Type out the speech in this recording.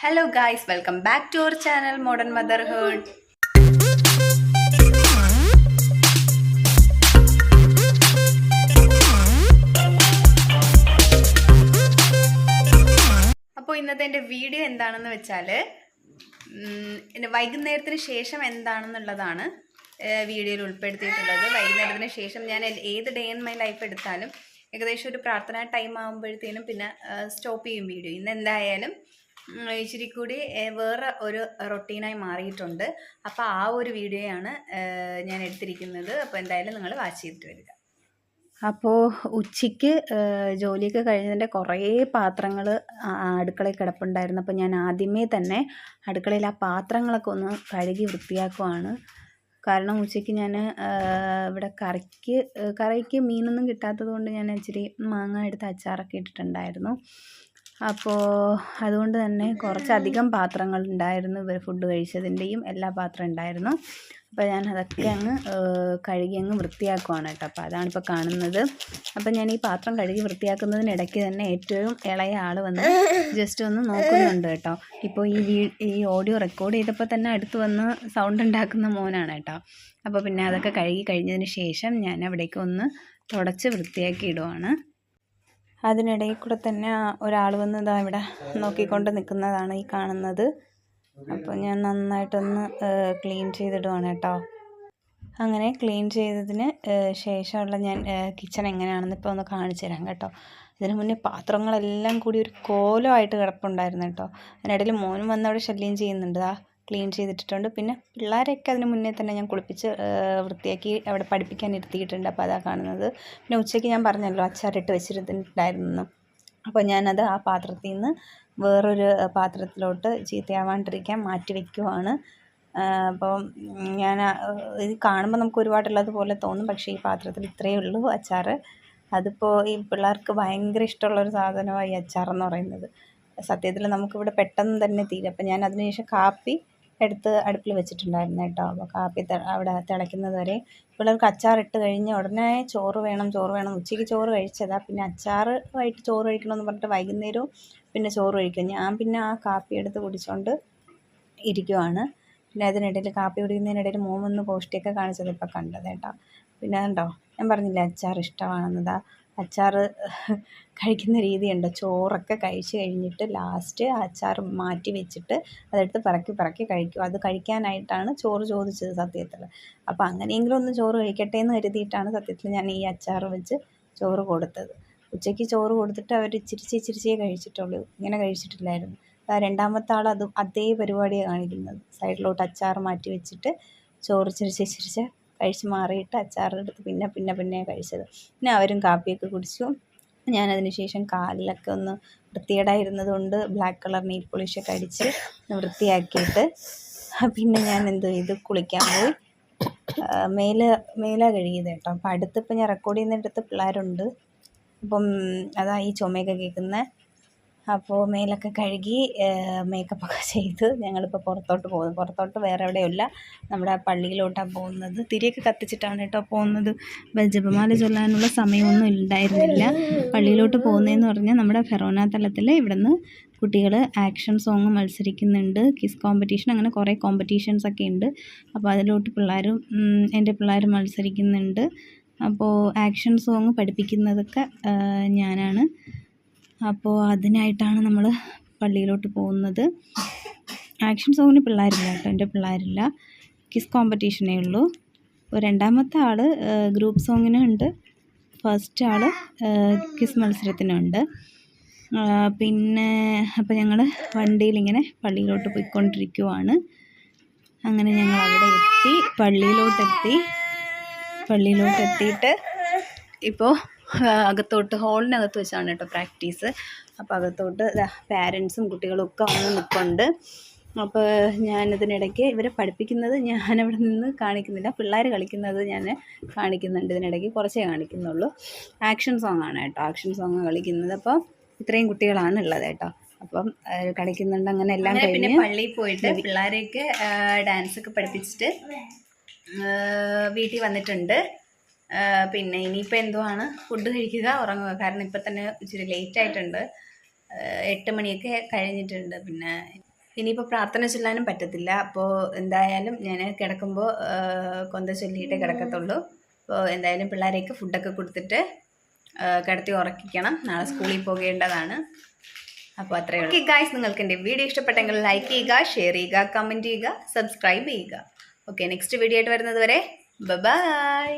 Hello guys, welcome back to our channel Modern Motherhood. അപ്പോൾ ഇന്നത്തെ എൻ്റെ വീഡിയോ എന്താണെന്ന് വെച്ചാൽ വൈകുന്നേരത്തിന് ശേഷം എന്താണെന്നുള്ളതാണ് വീഡിയോയിൽ ഉൾപ്പെടുത്തിയിട്ടുള്ളത്. വൈകുന്നേരത്തിന് ശേഷം ഞാൻ ഏത് ഡേ ഇൻ മൈ ലൈഫ് എടുത്താലും ഏകദേശം ഒരു പ്രാർത്ഥന ടൈം ആകുമ്പോഴത്തേനും പിന്നെ സ്റ്റോപ്പ് ചെയ്യും വീഡിയോ. ഇന്ന് എന്തായാലും ഇച്ചിരി കൂടി വേറെ ഒരു റൊട്ടീനായി മാറിയിട്ടുണ്ട്. അപ്പോൾ ആ ഒരു വീഡിയോയാണ് ഞാൻ എടുത്തിരിക്കുന്നത്. അപ്പോൾ എന്തായാലും നിങ്ങൾ വാച്ച് ചെയ്തിട്ട് വരിക. അപ്പോൾ ഉച്ചയ്ക്ക് ജോലിയൊക്കെ കഴിഞ്ഞതിൻ്റെ കുറേ പാത്രങ്ങൾ അടുക്കളയിൽ കിടപ്പുണ്ടായിരുന്നു. അപ്പോൾ ഞാൻ ആദ്യമേ തന്നെ അടുക്കളയിൽ ആ പാത്രങ്ങളൊക്കെ ഒന്ന് കഴുകി വൃത്തിയാക്കുവാണ്. കാരണം ഉച്ചയ്ക്ക് ഞാൻ ഇവിടെ കറിക്ക് മീനൊന്നും കിട്ടാത്തത് കൊണ്ട് ഞാൻ ഇച്ചിരി മാങ്ങ എടുത്ത് അച്ചാറൊക്കെ ഇട്ടിട്ടുണ്ടായിരുന്നു. അപ്പോൾ അതുകൊണ്ട് തന്നെ കുറച്ചധികം പാത്രങ്ങൾ ഉണ്ടായിരുന്നു. ഇവർ ഫുഡ് കഴിച്ചതിൻ്റെയും എല്ലാ പാത്രം ഉണ്ടായിരുന്നു. അപ്പോൾ ഞാൻ അതൊക്കെ അങ്ങ് കഴുകി അങ്ങ് വൃത്തിയാക്കുവാണ് കേട്ടോ. അപ്പോൾ അതാണിപ്പോൾ കാണുന്നത്. അപ്പോൾ ഞാൻ ഈ പാത്രം കഴുകി വൃത്തിയാക്കുന്നതിനിടയ്ക്ക് തന്നെ ഏറ്റവും ഇളയ ആൾ വന്ന് ജസ്റ്റ് ഒന്ന് നോക്കുന്നുണ്ട് കേട്ടോ. ഇപ്പോൾ ഈ ഓഡിയോ റെക്കോർഡ് ചെയ്തപ്പോൾ തന്നെ അടുത്ത് വന്ന് സൗണ്ട് ഉണ്ടാക്കുന്ന മോനാണ് കേട്ടോ. അപ്പോൾ പിന്നെ അതൊക്കെ കഴുകി കഴിഞ്ഞതിന് ശേഷം ഞാൻ അവിടേക്ക് ഒന്ന് തുടച്ച് വൃത്തിയാക്കി ഇടുവാണ്. അതിനിടയിൽ കൂടെ തന്നെ ഒരാൾ വന്ന് ഇതാ ഇവിടെ നോക്കിക്കൊണ്ട് നിൽക്കുന്നതാണ് ഈ കാണുന്നത്. അപ്പോൾ ഞാൻ നന്നായിട്ടൊന്ന് ക്ലീൻ ചെയ്തിടുവാണ് കേട്ടോ. അങ്ങനെ ക്ലീൻ ചെയ്തതിന് ശേഷമുള്ള ഞാൻ കിച്ചൺ എങ്ങനെയാണെന്ന് ഇപ്പോൾ ഒന്ന് കാണിച്ചു തരാം കേട്ടോ. ഇതിന് മുന്നേ പാത്രങ്ങളെല്ലാം കൂടി ഒരു കോലമായിട്ട് കിടപ്പുണ്ടായിരുന്നു കേട്ടോ. അതിനിടയിൽ മോനും വന്ന് അവിടെ ശല്യം ചെയ്യുന്നുണ്ട്. ക്ലീൻ ചെയ്തിട്ടിട്ടുണ്ട്. പിന്നെ പിള്ളേരെയൊക്കെ അതിന് മുന്നേ തന്നെ ഞാൻ കുളിപ്പിച്ച് വൃത്തിയാക്കി അവിടെ പഠിപ്പിക്കാൻ ഇരുത്തിയിട്ടുണ്ട്. അപ്പോൾ അതാ കാണുന്നത്. പിന്നെ ഉച്ചയ്ക്ക് ഞാൻ പറഞ്ഞല്ലോ അച്ചാറിട്ട് വെച്ചിട്ടുണ്ടായിരുന്നു. അപ്പോൾ ഞാനത് ആ പാത്രത്തിൽ നിന്ന് വേറൊരു പാത്രത്തിലോട്ട് ചീത്തയാവാണ്ടിരിക്കാൻ മാറ്റി വയ്ക്കുവാണ്. അപ്പോൾ ഞാൻ ഇത് കാണുമ്പോൾ നമുക്ക് ഒരുപാടുള്ളതുപോലെ തോന്നും. പക്ഷേ ഈ പാത്രത്തിൽ ഇത്രയേ ഉള്ളൂ അച്ചാർ. അതിപ്പോൾ ഈ പിള്ളേർക്ക് ഭയങ്കര ഇഷ്ടമുള്ളൊരു സാധനമാണ് ഈ അച്ചാറെന്ന് പറയുന്നത്. സത്യത്തിൽ നമുക്കിവിടെ പെട്ടെന്ന് തന്നെ തീരും. അപ്പോൾ ഞാൻ അതിനുശേഷം കാപ്പി എടുത്ത് അടുപ്പിൽ വെച്ചിട്ടുണ്ടായിരുന്നു കേട്ടോ. അപ്പോൾ കാപ്പി അവിടെ തിളയ്ക്കുന്നത് വരെ പിള്ളേർക്ക് അച്ചാറിട്ട് കഴിഞ്ഞ് ഉടനെ ചോറ് വേണം. ഉച്ചയ്ക്ക് ചോറ് കഴിച്ചതാ. പിന്നെ അച്ചാറുമായിട്ട് ചോറ് കഴിക്കണമെന്ന് പറഞ്ഞിട്ട് വൈകുന്നേരവും പിന്നെ ചോറ് കഴിക്കും. ഞാൻ പിന്നെ ആ കാപ്പി എടുത്ത് കുടിച്ചുകൊണ്ട് ഇരിക്കുവാണ്. പിന്നെ അതിനിടയിൽ കാപ്പി കുടിക്കുന്നതിനിടയിൽ മോൻ വന്ന് പോസ്റ്റിയൊക്കെ കാണിച്ചത് ഇപ്പോൾ കണ്ടത് കേട്ടോ. പിന്നെ കണ്ടോ, ഞാൻ പറഞ്ഞില്ലേ അച്ചാർ ഇഷ്ടമാണെന്നതാ. അച്ചാർ കഴിക്കുന്ന രീതിയുണ്ട്. ചോറൊക്കെ കഴിച്ച് കഴിഞ്ഞിട്ട് ലാസ്റ്റ് അച്ചാർ മാറ്റി വെച്ചിട്ട് അതെടുത്ത് പറക്കി കഴിക്കും. അത് കഴിക്കാനായിട്ടാണ് ചോറ് ചോദിച്ചത് സത്യത്തിൽ. അപ്പോൾ അങ്ങനെയെങ്കിലും ഒന്ന് ചോറ് കഴിക്കട്ടെ എന്ന് കരുതിയിട്ടാണ് സത്യത്തിൽ ഞാൻ ഈ അച്ചാർ വെച്ച് ചോറ് കൊടുത്തത്. ഉച്ചയ്ക്ക് ചോറ് കൊടുത്തിട്ട് അവർ ഇച്ചിരിച്ചേ കഴിച്ചിട്ടുള്ളൂ. ഇങ്ങനെ കഴിച്ചിട്ടില്ലായിരുന്നു. രണ്ടാമത്തെ ആൾ അതേ പരിപാടിയാണ് കാണിക്കുന്നത്. സൈഡിലോട്ട് അച്ചാർ മാറ്റി വെച്ചിട്ട് ചോറ് ചിരിച്ച് കഴിച്ച് മാറിയിട്ട് അച്ചാറെടുത്ത് പിന്നെ കഴിച്ചത്. പിന്നെ അവരും കാപ്പിയൊക്കെ കുടിച്ചു. ഞാനതിന് ശേഷം കാലിലൊക്കെ ഒന്ന് വൃത്തികേടായിരുന്നത് കൊണ്ട് ബ്ലാക്ക് കളർ നെയിൽ പോളിഷൊക്കെ അടിച്ച് വൃത്തിയാക്കിയിട്ട് പിന്നെ ഞാൻ എന്ത് ചെയ്തു, കുളിക്കാൻ പോയി. മേല കഴുകിയത് കേട്ടോ. അപ്പം അടുത്തിപ്പോൾ ഞാൻ റെക്കോർഡ് ചെയ്യുന്നിടത്ത് പിള്ളേരുണ്ട്. അപ്പം അതാ ഈ ചുമയൊക്കെ കേൾക്കുന്നത്. അപ്പോൾ മേലൊക്കെ കഴുകി മേക്കപ്പൊക്കെ ചെയ്ത് ഞങ്ങളിപ്പോൾ പുറത്തോട്ട് വേറെ എവിടെയല്ല, നമ്മുടെ പള്ളിയിലോട്ടാണ് പോകുന്നത്. തിരിയൊക്കെ കത്തിച്ചിട്ടാണ് കേട്ടോ പോകുന്നത്. ജപമാല ചൊല്ലാനുള്ള സമയമൊന്നും ഉണ്ടായിരുന്നില്ല. പള്ളിയിലോട്ട് പോകുന്നതെന്ന് പറഞ്ഞാൽ നമ്മുടെ ഫെറോന തലത്തിൽ ഇവിടുന്ന് കുട്ടികൾ ആക്ഷൻ സോങ് മത്സരിക്കുന്നുണ്ട്, കിസ് കോമ്പറ്റീഷൻ, അങ്ങനെ കുറേ കോമ്പറ്റീഷൻസൊക്കെ ഉണ്ട്. അപ്പോൾ അതിലോട്ട് എൻ്റെ പിള്ളേർ മത്സരിക്കുന്നുണ്ട്. അപ്പോൾ ആക്ഷൻ സോങ് പഠിപ്പിക്കുന്നതൊക്കെ ഞാനാണ്. അപ്പോൾ അതിനായിട്ടാണ് നമ്മൾ പള്ളിയിലോട്ട് പോകുന്നത്. ആക്ഷൻ സോങ്ങിന് പിള്ളേരില്ല കേട്ടോ, എൻ്റെ പിള്ളേരില്ല. കിസ് കോമ്പറ്റീഷനേ ഉള്ളൂ. രണ്ടാമത്തെ ആൾ ഗ്രൂപ്പ് സോങ്ങിനുണ്ട്. ഫസ്റ്റ് ആൾ കിസ് മത്സരത്തിനുണ്ട്. പിന്നെ അപ്പോൾ ഞങ്ങൾ വണ്ടിയിലിങ്ങനെ പള്ളിയിലോട്ട് പോയിക്കൊണ്ടിരിക്കുവാണ്. അങ്ങനെ ഞങ്ങൾ അവിടെ എത്തി, പള്ളിയിലോട്ടെത്തിയിട്ട് ഇപ്പോൾ ഹോളിനകത്ത് വെച്ചാണ് കേട്ടോ പ്രാക്ടീസ്. അപ്പോൾ അകത്തോട്ട് പാരൻസും കുട്ടികളും ഒക്കെ വന്ന് നിൽക്കുന്നുണ്ട്. അപ്പോൾ ഞാനിതിനിടയ്ക്ക് ഇവരെ പഠിപ്പിക്കുന്നത് ഞാനവിടെ നിന്ന് കാണിക്കുന്നില്ല, പിള്ളേർ കളിക്കുന്നത് ഞാൻ കാണിക്കുന്നുണ്ട്. ഇതിനിടയ്ക്ക് കുറച്ചേ കാണിക്കുന്നുള്ളൂ. ആക്ഷൻ സോങ്ങാണ് കേട്ടോ, ആക്ഷൻ സോങ് കളിക്കുന്നത്. അപ്പോൾ ഇത്രയും കുട്ടികളാണ് ഉള്ളത് കേട്ടോ. അപ്പം കളിക്കുന്നുണ്ട്. അങ്ങനെ എല്ലാം കഴിഞ്ഞ് പള്ളിയിൽ പോയിട്ട് പിള്ളേരെയൊക്കെ ഡാൻസൊക്കെ പഠിപ്പിച്ചിട്ട് വീട്ടിൽ വന്നിട്ടുണ്ട്. പിന്നെ ഇനിയിപ്പോൾ എന്തുവാണ്, ഫുഡ് കഴിക്കുക, ഉറങ്ങുക. കാരണം ഇപ്പം തന്നെ ഇച്ചിരി ലേറ്റ് ആയിട്ടുണ്ട്, 8 മണിയൊക്കെ കഴിഞ്ഞിട്ടുണ്ട്. പിന്നെ ഇനിയിപ്പോൾ പ്രാർത്ഥന ചൊല്ലാനും പറ്റത്തില്ല. അപ്പോൾ എന്തായാലും ഞാൻ കിടക്കുമ്പോൾ കൊന്ത ചൊല്ലിയിട്ടേ കിടക്കത്തുള്ളൂ. അപ്പോൾ എന്തായാലും പിള്ളേരേക്ക് ഫുഡൊക്കെ കൊടുത്തിട്ട് കിടത്തി ഉറക്കിക്കണം. നാളെ സ്കൂളിൽ പോകേണ്ടതാണ്. അപ്പോൾ അത്രയേ ഉള്ളൂ. ഗായ്സ്, നിങ്ങൾക്ക് എൻ്റെ വീഡിയോ ഇഷ്ടപ്പെട്ടെങ്കിൽ ലൈക്ക് ചെയ്യുക, ഷെയർ ചെയ്യുക, കമൻറ്റ് ചെയ്യുക, സബ്സ്ക്രൈബ് ചെയ്യുക. ഓക്കെ, നെക്സ്റ്റ് വീഡിയോ ആയിട്ട് വരുന്നത് വരെ ബൈ.